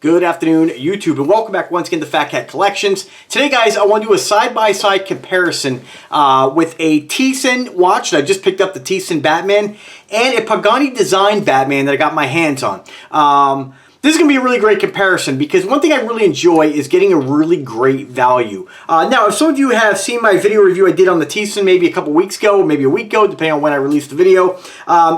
Good afternoon, YouTube, and welcome back once again to Fat Cat Collections. Today, guys, I want to do a side-by-side comparison with a Tesen watch that I just picked up, the Tesen Batman, and a Pagani Design Batman that I got my hands on. This is going to be a really great comparison because one thing I really enjoy is getting a really great value. Now, if some of you have seen my video review I did on the Tesen maybe a couple weeks ago, maybe a week ago, depending on when I released the video,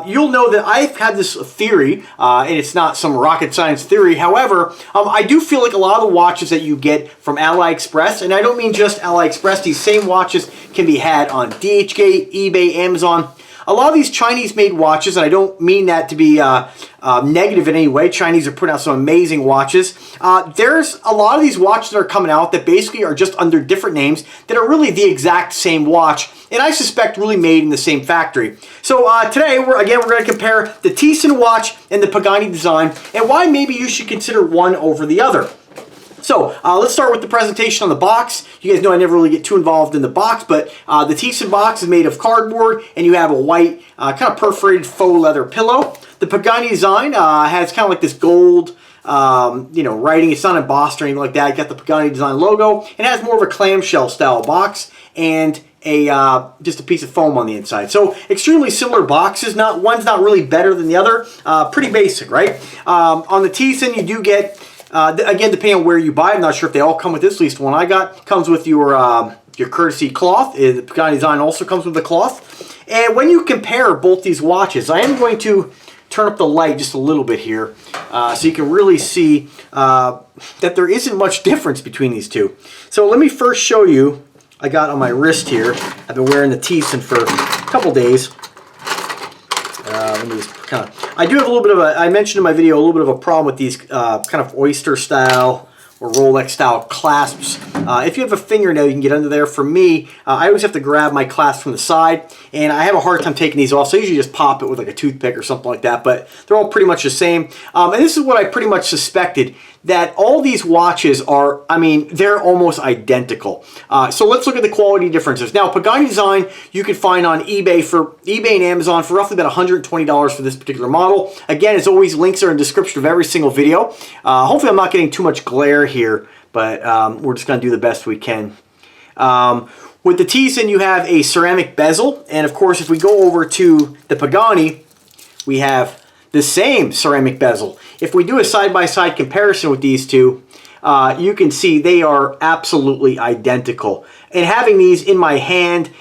you'll know that I've had this theory, and it's not some rocket science theory. However, I do feel like a lot of the watches that you get from AliExpress, and I don't mean just AliExpress, these same watches can be had on DHgate, eBay, Amazon. A lot of these Chinese-made watches, and I don't mean that to be negative in any way. Chinese are putting out some amazing watches. There's a lot of these watches that are coming out that basically are just under different names that are really the exact same watch, and I suspect really made in the same factory. So today, we're going to compare the Tesen watch and the Pagani Design, and why maybe you should consider one over the other. So, let's start with the presentation on the box. You guys know I never really get too involved in the box, but the Tesen box is made of cardboard, and you have a white, kind of perforated faux leather pillow. The Pagani Design has kind of like this gold, writing. It's not embossed or anything like that. You got the Pagani Design logo. It has more of a clamshell style box, and just a piece of foam on the inside. So extremely similar boxes. One's not really better than the other. Pretty basic, right? On the Tesen, you do get, again, depending on where you buy, I'm not sure if they all come with this. At least one I got comes with your courtesy cloth. The Pagani Design also comes with the cloth. And when you compare both these watches, I am going to turn up the light just a little bit here so you can really see that there isn't much difference between these two. So let me first show you. I got on my wrist here. I've been wearing the Tesen for a couple days. Let me just kind of. I do have a little bit of a. I mentioned in my video a little bit of a problem with these kind of oyster style or Rolex style clasps. If you have a fingernail, you can get under there. For me, I always have to grab my clasp from the side, and I have a hard time taking these off. So I usually just pop it with like a toothpick or something like that. But they're all pretty much the same. And this is what I pretty much suspected, that all these watches are, I mean, they're almost identical. So let's look at the quality differences. Now, Pagani Design you can find on eBay and Amazon for roughly about $120 for this particular model. Again, as always, links are in the description of every single video. Hopefully I'm not getting too much glare here, but we're just going to do the best we can. With the Tesen, you have a ceramic bezel, and of course, if we go over to the Pagani, we have the same ceramic bezel. If we do a side-by-side comparison with these two, you can see they are absolutely identical. And having these in my hand,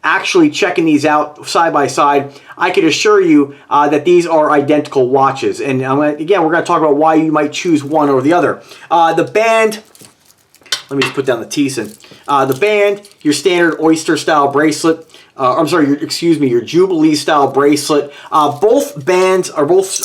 actually checking these out side-by-side, I can assure you that these are identical watches. And again, we're going to talk about why you might choose one over the other. The band, let me just put down the Tesen. The band, your standard oyster-style bracelet. I'm sorry, your Jubilee-style bracelet. Both bands, or both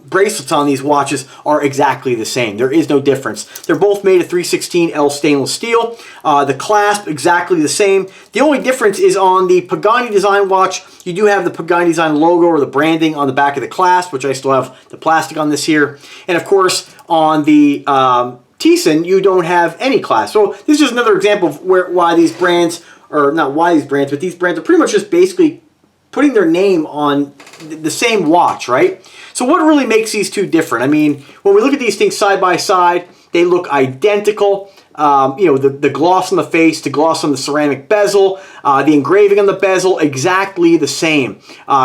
bracelets on these watches are exactly the same. There is no difference. They're both made of 316L stainless steel. The clasp, exactly the same. The only difference is on the Pagani Design watch, you do have the Pagani Design logo or the branding on the back of the clasp, which I still have the plastic on this here. And of course, on the Tesen, you don't have any clasp. So this is just another example of why these brands, or not why these brands, but these brands are pretty much just basically putting their name on the same watch, right? So what really makes these two different? I mean, when we look at these things side by side, they look identical. The gloss on the face, the gloss on the ceramic bezel, the engraving on the bezel, exactly the same.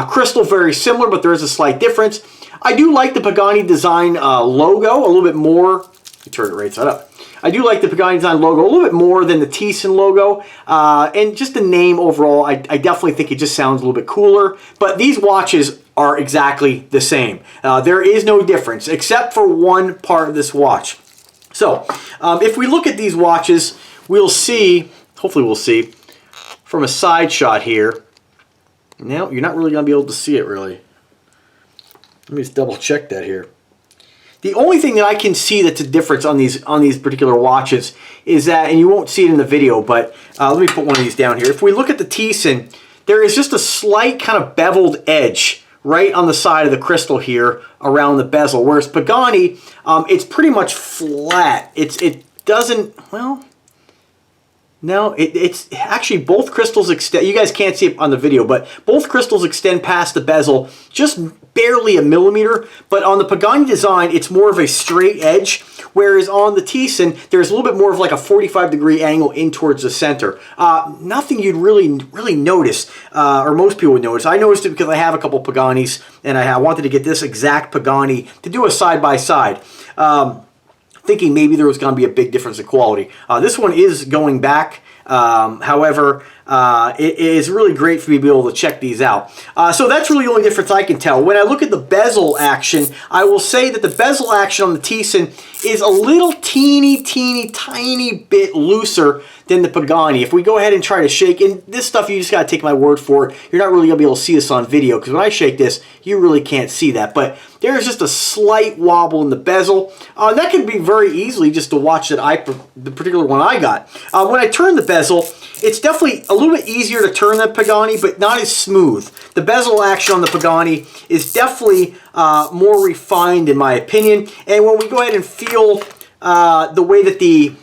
Crystal, very similar, but there is a slight difference. I do like the Pagani Design logo a little bit more. Let me turn it right side up. I do like the Pagani Design logo a little bit more than the Tesen logo, and just the name overall, I definitely think it just sounds a little bit cooler, but these watches are exactly the same. There is no difference, except for one part of this watch. So, if we look at these watches, we'll see, hopefully we'll see, from a side shot here. Now, you're not really going to be able to see it, really. Let me just double check that here. The only thing that I can see that's a difference on these particular watches is that, and you won't see it in the video, but let me put one of these down here. If we look at the Tesen, there is just a slight kind of beveled edge right on the side of the crystal here around the bezel, whereas Pagani, it's pretty much flat. It doesn't, well, No, it's actually both crystals extend. You guys can't see it on the video, but both crystals extend past the bezel just barely a millimeter. But on the Pagani design, it's more of a straight edge, whereas on the Tesen, there's a little bit more of like a 45-degree angle in towards the center. Nothing you'd really notice, or most people would notice. I noticed it because I have a couple Paganis, and I wanted to get this exact Pagani to do a side-by-side. Thinking maybe there was going to be a big difference in quality. This one is going back. However, it is really great for me to be able to check these out. So that's really the only difference I can tell. When I look at the bezel action, I will say that the bezel action on the Tesen is a little tiny bit looser than the Pagani. If we go ahead and try to shake, and this stuff you just got to take my word for it. You're not really going to be able to see this on video, because when I shake this, you really can't see that. But there's just a slight wobble in the bezel. That could be very easily just to watch that the particular one I got. When I turn the bezel, it's definitely a little bit easier to turn than Pagani, but not as smooth. The bezel action on the Pagani is definitely more refined in my opinion. And when we go ahead and feel the way that the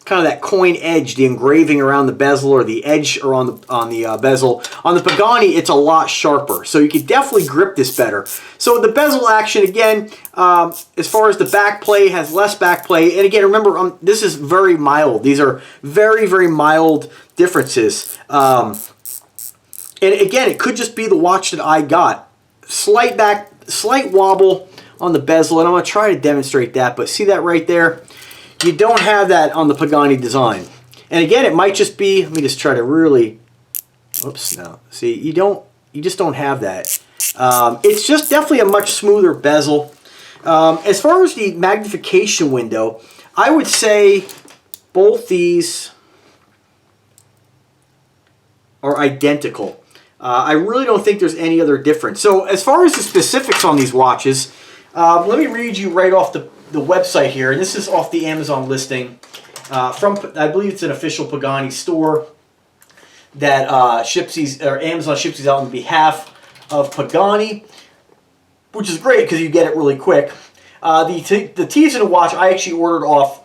kind of that coin edge, the engraving around the bezel or the edge or on the bezel. On the Pagani, it's a lot sharper, so you can definitely grip this better. So the bezel action, again, as far as the back play, has less back play. And again, remember, this is very mild. These are very mild differences. And again, it could just be the watch that I got. Slight wobble on the bezel, and I'm going to try to demonstrate that, but see that right there? You don't have that on the Pagani design. And again, it might just be, let me just try to really, oops, no. See, you just don't have that. It's just definitely a much smoother bezel. As far as the magnification window, I would say both these are identical. I really don't think there's any other difference. So as far as the specifics on these watches, let me read you right off the website here, and this is off the Amazon listing from, I believe it's an official Pagani store that ships these, or Amazon ships these out on behalf of Pagani, which is great because you get it really quick. The Tesen watch I actually ordered off.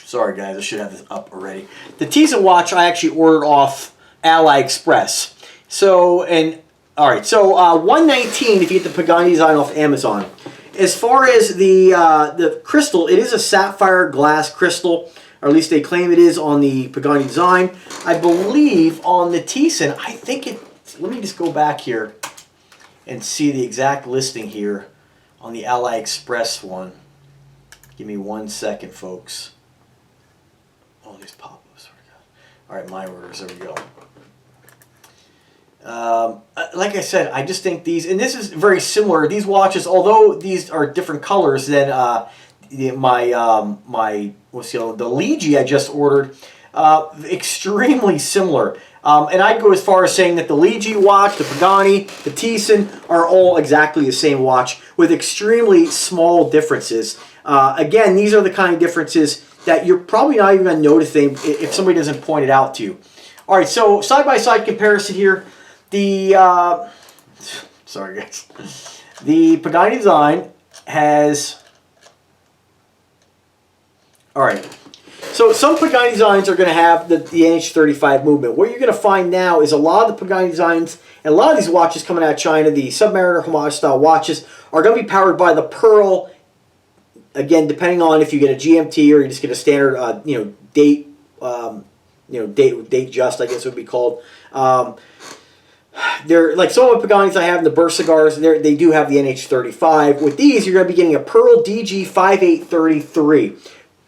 Sorry guys, I should have this up already. The Tesen watch I actually ordered off AliExpress. So all right, so $119 if you get the Pagani design off Amazon. As far as the crystal, it is a sapphire glass crystal, or at least they claim it is on the Pagani design. I believe on the Tesen, I think it. Let me just go back here and see the exact listing here on the AliExpress one. Give me 1 second, folks. Oh, these pop-ups. All right, my orders. There we go. Like I said, I just think these, and this is very similar. These watches, although these are different colors than the Ligi I just ordered, extremely similar. And I'd go as far as saying that the Ligi watch, the Pagani, the Tesen are all exactly the same watch with extremely small differences. Again, these are the kind of differences that you're probably not even going to notice if somebody doesn't point it out to you. All right, so side-by-side comparison here. The sorry guys, the Pagani design has, all right, so some Pagani designs are going to have the NH35 movement. What you're going to find now is a lot of the Pagani designs and a lot of these watches coming out of China, the Submariner Homage style watches, are going to be powered by the Pearl. Again, depending on if you get a GMT or you just get a standard date just, I guess it would be called. They're like some of the Paganis I have in the Burst cigars. They do have the NH35. With these, you're going to be getting a Pearl DG5833,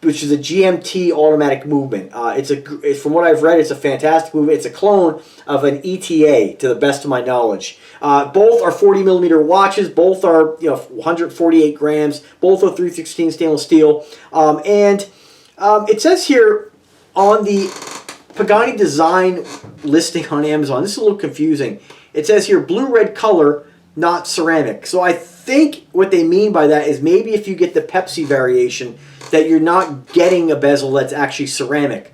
which is a GMT automatic movement. From what I've read, it's a fantastic movement. It's a clone of an ETA, to the best of my knowledge. Both are 40mm watches. Both are 148 grams. Both are 316 stainless steel. It says here on the Pagani design listing on Amazon, this is a little confusing. It says here blue-red color, not ceramic. So I think what they mean by that is maybe if you get the Pepsi variation, that you're not getting a bezel that's actually ceramic,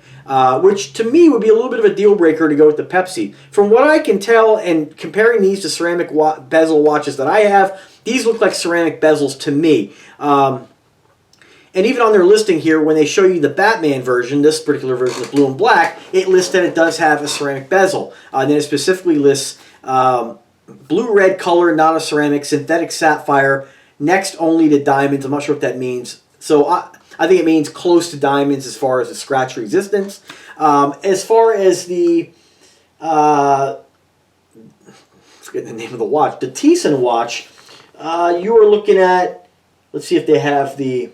which to me would be a little bit of a deal breaker to go with the Pepsi. From what I can tell, and comparing these to ceramic bezel watches that I have, these look like ceramic bezels to me. And And even on their listing here, when they show you the Batman version, this particular version of blue and black, it lists that it does have a ceramic bezel. And then it specifically lists blue-red color, not a ceramic, synthetic sapphire, next only to diamonds. I'm not sure what that means. So I think it means close to diamonds as far as the scratch resistance. As far as the, let's get the name of the watch, the Tesen watch, you are looking at, let's see if they have the,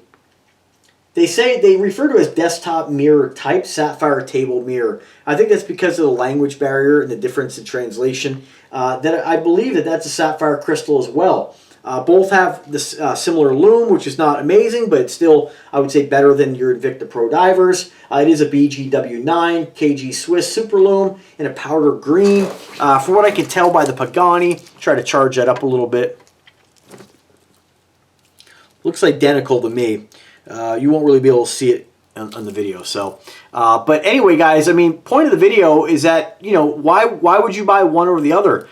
they refer to it as desktop mirror type sapphire table mirror. I think that's because of the language barrier and the difference in translation. That I believe that that's a sapphire crystal as well. Both have this similar lume, which is not amazing, but it's still, I would say, better than your Invicta Pro Divers. It is a BGW9 KG Swiss Super Lume in a powder green. For what I can tell by the Pagani, try to charge that up a little bit. Looks identical to me. You won't really be able to see it on the video. So, but anyway, guys, I mean, point of the video is that, you know, why would you buy one over the other?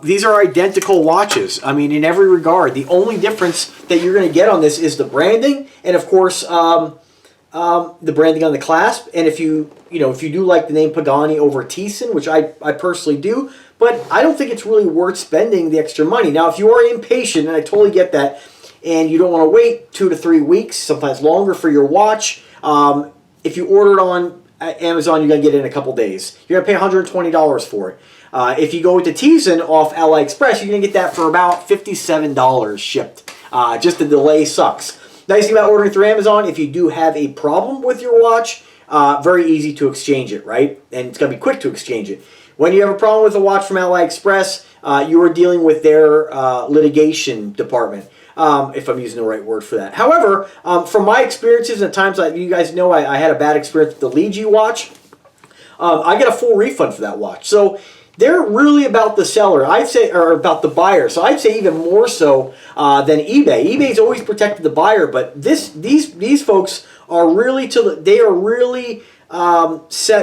These are identical watches. I mean, in every regard. The only difference that you're going to get on this is the branding, and of course, the branding on the clasp. And if you do like the name Pagani over Tesen, which I personally do, but I don't think it's really worth spending the extra money. Now, if you are impatient, and I totally get that, and you don't want to wait 2 to 3 weeks, sometimes longer for your watch, if you order it on Amazon, you're going to get it in a couple days. You're going to pay $120 for it. If you go with the Tesen off AliExpress, you're going to get that for about $57 shipped. Just the delay sucks. Nice thing about ordering through Amazon, if you do have a problem with your watch, very easy to exchange it, right? And it's going to be quick to exchange it. When you have a problem with a watch from AliExpress, you are dealing with their litigation department. If I'm using the right word for that. However, from my experiences and times that you guys know I had a bad experience with the Ligi watch, I got a full refund for that watch. So they're really about the seller, I'd say, or about the buyer. So I'd say even more so than eBay. eBay's always protected the buyer, but these folks are really set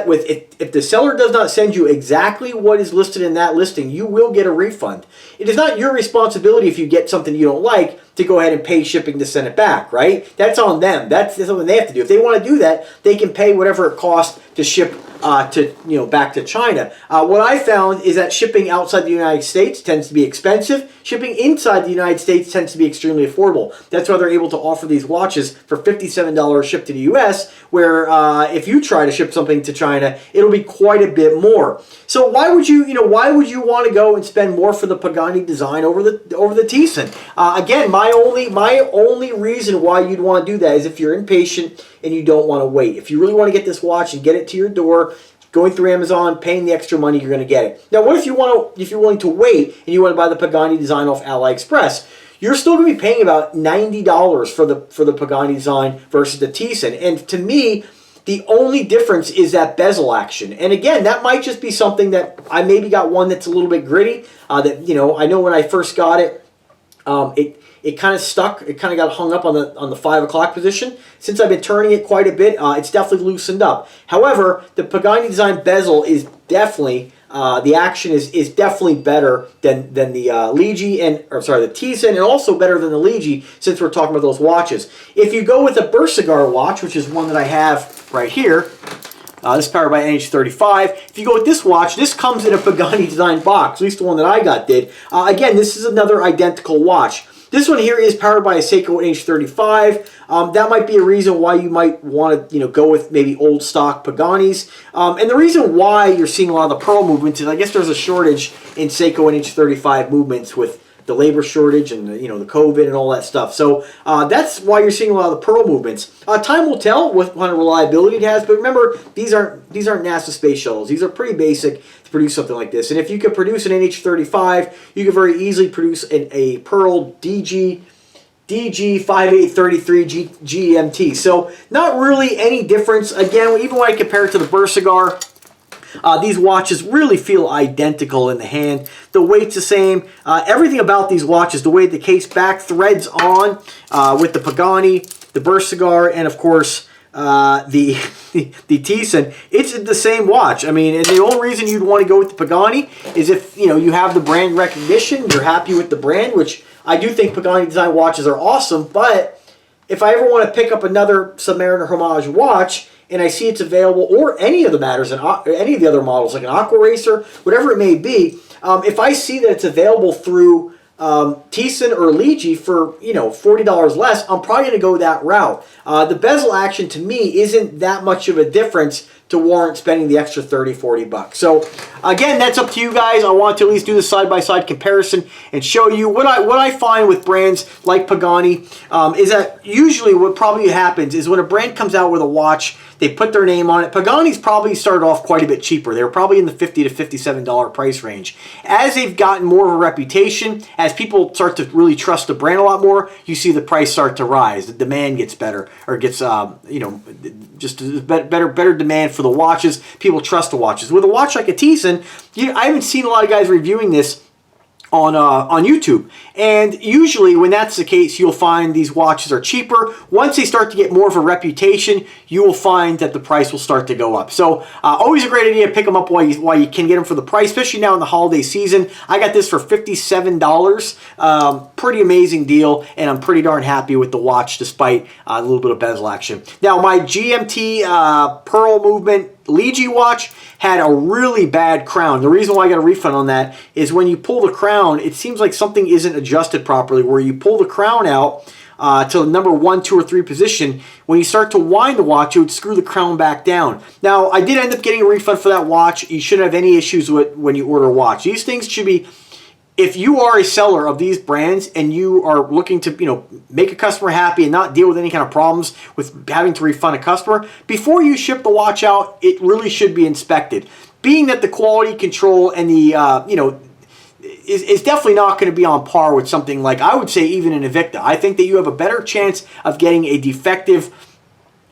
with, if the seller does not send you exactly what is listed in that listing, you will get a refund. It is not your responsibility if you get something you don't like to go ahead and pay shipping to send it back, right? That's on them. That's something they have to do. If they want to do that, they can pay whatever it costs to ship back to China. What I found is that shipping outside the United States tends to be expensive. Shipping inside the United States tends to be extremely affordable. That's why they're able to offer these watches for $57 shipped to the U.S., where if you try to ship something to China, it'll be quite a bit more. So why would you want to go and spend more for the Pagani design over the Tesen? Again, my only reason why you'd want to do that is if you're impatient and you don't want to wait. If you really want to get this watch and get it to your door, going through Amazon, paying the extra money, you're going to get it. Now, what if you're willing to wait and you want to buy the Pagani design off AliExpress? You're still going to be paying about $90 for the Pagani design versus the Tesen. And to me, the only difference is that bezel action. And again, that might just be something that I maybe got one that's a little bit gritty. I know when I first got it, it kind of stuck. It kind of got hung up on the 5 o'clock position. Since I've been turning it quite a bit, it's definitely loosened up. However, the Pagani design bezel is definitely the action is definitely better than the the Tesen, and also better than the Ligi, since we're talking about those watches. If you go with a Bursagar watch, which is one that I have right here, this is powered by NH35. If you go with this watch, this comes in a Pagani design box, at least the one that I got did. Again, this is another identical watch. This one here is powered by a Seiko NH35. That might be a reason why you might want to, go with maybe old stock Paganis. And the reason why you're seeing a lot of the pearl movements is I guess there's a shortage in Seiko NH35 movements with the labor shortage and the COVID and all that stuff. So that's why you're seeing a lot of the pearl movements. Time will tell what kind of reliability it has, but remember, these aren't NASA space shuttles. These are pretty basic to produce something like this. And if you could produce an NH35, you could very easily produce a pearl DG5833 GMT. So not really any difference. Again, even when I compare it to the Bursagar, these watches really feel identical in the hand. The weight's the same. Everything about these watches, the way the case back threads on with the Pagani, the Bursagar, and of course the Tesen, it's the same watch. I mean, and the only reason you'd want to go with the Pagani is if you have the brand recognition, you're happy with the brand, which I do think Pagani design watches are awesome, but if I ever want to pick up another Submariner Homage watch and I see it's available, or any of the matters, any of the other models, like an Aqua Racer, whatever it may be, if I see that it's available through Tesen or Ligi for, you know, $40 less, I'm probably going to go that route. The bezel action to me isn't that much of a difference to warrant spending the extra 30, 40 bucks. So again, that's up to you guys. I want to at least do the side-by-side comparison and show you what I find with brands like Pagani is that usually what probably happens is when a brand comes out with a watch, they put their name on it. Pagani's probably started off quite a bit cheaper. They were probably in the $50 to $57 price range. As they've gotten more of a reputation, as people start to really trust the brand a lot more, you see the price start to rise. The demand gets better, or gets, you know, just better demand for the watches. People trust the watches. With a watch like a Tesen, I haven't seen a lot of guys reviewing this on YouTube, and usually when that's the case, you'll find these watches are cheaper. Once they start to get more of a reputation, you will find that the price will start to go up. So always a great idea to pick them up while you can get them for the price, especially now in the holiday season. I got this for $57. Pretty amazing deal, and I'm pretty darn happy with the watch despite a little bit of bezel action. Now my GMT Pearl Movement Ligi watch had a really bad crown. The reason why I got a refund on that is when you pull the crown, it seems like something isn't adjusted properly, where you pull the crown out to the number 1, 2, or 3 position. When you start to wind the watch, it would screw the crown back down. Now, I did end up getting a refund for that watch. You shouldn't have any issues with when you order a watch. These things should be, if you are a seller of these brands and you are looking to, you know, make a customer happy and not deal with any kind of problems with having to refund a customer, before you ship the watch out, it really should be inspected. Being that the quality control and the, you know, is definitely not going to be on par with something like, I would say, even an Invicta. I think that you have a better chance of getting a defective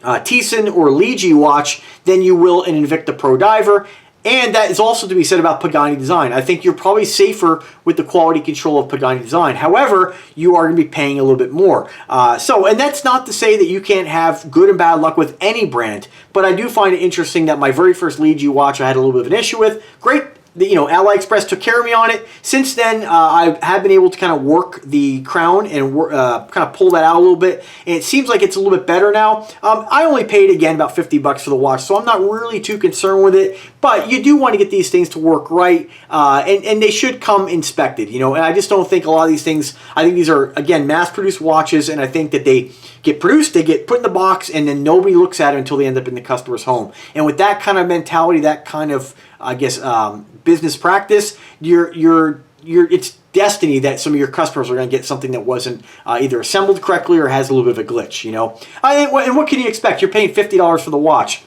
Tesen or Ligi watch than you will an Invicta Pro Diver. And that is also to be said about Pagani design. I think you're probably safer with the quality control of Pagani design. However, you are going to be paying a little bit more. And that's not to say that you can't have good and bad luck with any brand, but I do find it interesting that my very first Ligi watch I had a little bit of an issue with. Great. You know, AliExpress took care of me on it. Since then, I have been able to kind of work the crown and kind of pull that out a little bit. And it seems like it's a little bit better now. I only paid, again, about 50 bucks for the watch, so I'm not really too concerned with it. But you do want to get these things to work right, and they should come inspected, you know. And I just don't think a lot of these things, I think these are, again, mass-produced watches, and I think that they get produced, they get put in the box, and then nobody looks at it until they end up in the customer's home. And with that kind of mentality, that kind of, I guess, business practice, it's destiny that some of your customers are going to get something that wasn't either assembled correctly or has a little bit of a glitch, you know. And what can you expect? You're paying $50 for the watch.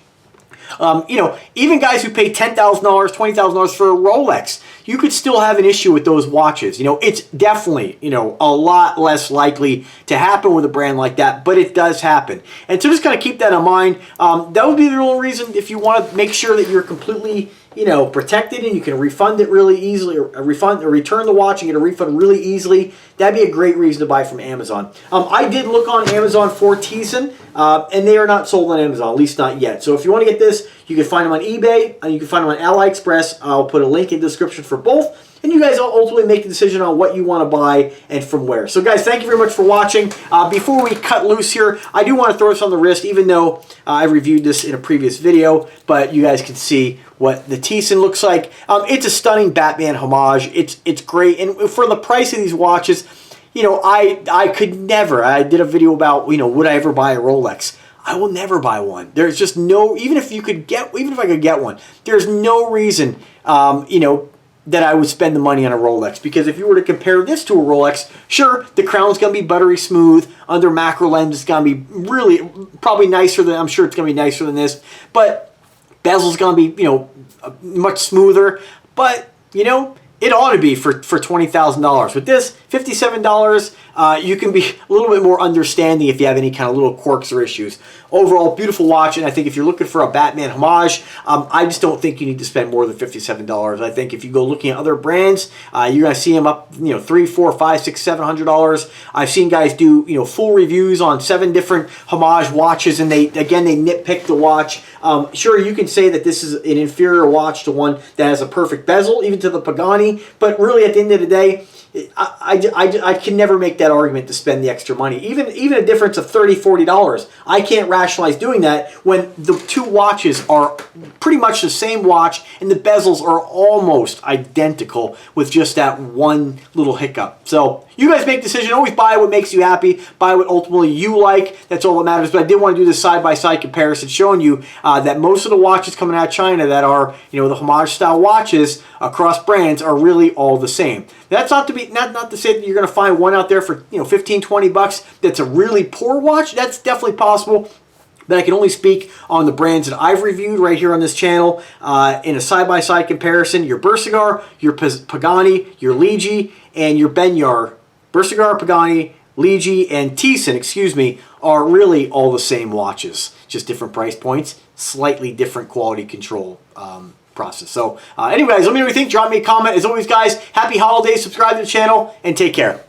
You know, even guys who pay $10,000, $20,000 for a Rolex, you could still have an issue with those watches. You know, it's definitely, you know, a lot less likely to happen with a brand like that, but it does happen. And so just kind of keep that in mind. That would be the only reason, if you want to make sure that you're completely, you know, protected and you can refund it really easily, or return the watch and get a refund really easily, that'd be a great reason to buy from Amazon. I did look on Amazon for Tesen, and they are not sold on Amazon, at least not yet. So if you want to get this, you can find them on eBay, and you can find them on AliExpress. I'll put a link in the description for both. And you guys ultimately make the decision on what you want to buy and from where. So guys, thank you very much for watching. Before we cut loose here, I do want to throw this on the wrist, even though I reviewed this in a previous video, but you guys can see what the Tesen looks like. It's a stunning Batman homage. It's great. And for the price of these watches, you know, I could never, I did a video about, you know, would I ever buy a Rolex? I will never buy one. There's just no, even if I could get one, there's no reason, you know, that I would spend the money on a Rolex. Because if you were to compare this to a Rolex, sure, the crown's going to be buttery smooth. Under macro lens, it's going to be really, probably nicer than, I'm sure it's going to be nicer than this. But bezel's going to be, you know, much smoother. But, you know, it ought to be for $20,000. With this, $57, you can be a little bit more understanding if you have any kind of little quirks or issues. Overall, beautiful watch, and I think if you're looking for a Batman homage, I just don't think you need to spend more than $57. I think if you go looking at other brands, you're going to see them up, you know, $300, $400, $500, $600, $700. I've seen guys do, you know, full reviews on 7 different homage watches, and they nitpick the watch. Sure, you can say that this is an inferior watch to one that has a perfect bezel, even to the Pagani, but really at the end of the day, I can never make that argument to spend the extra money. Even a difference of $30, $40, I can't rationalize doing that when the two watches are pretty much the same watch and the bezels are almost identical with just that one little hiccup. So you guys make the decision. Always buy what makes you happy. Buy what ultimately you like. That's all that matters. But I did want to do this side-by-side comparison showing you that most of the watches coming out of China that are, you know, the Homage style watches across brands are really all the same. That's not to say that you're going to find one out there for, you know, 15, 20 bucks that's a really poor watch. That's definitely possible. But I can only speak on the brands that I've reviewed right here on this channel in a side-by-side comparison. Your Bersigar, your Pagani, your Ligi, and your Benyar. Bersigar, Pagani, Ligi, and Tesen, excuse me, are really all the same watches. Just different price points, slightly different quality control process. So anyways, let me know what you think. Drop me a comment. As always, guys, happy holidays. Subscribe to the channel, and take care.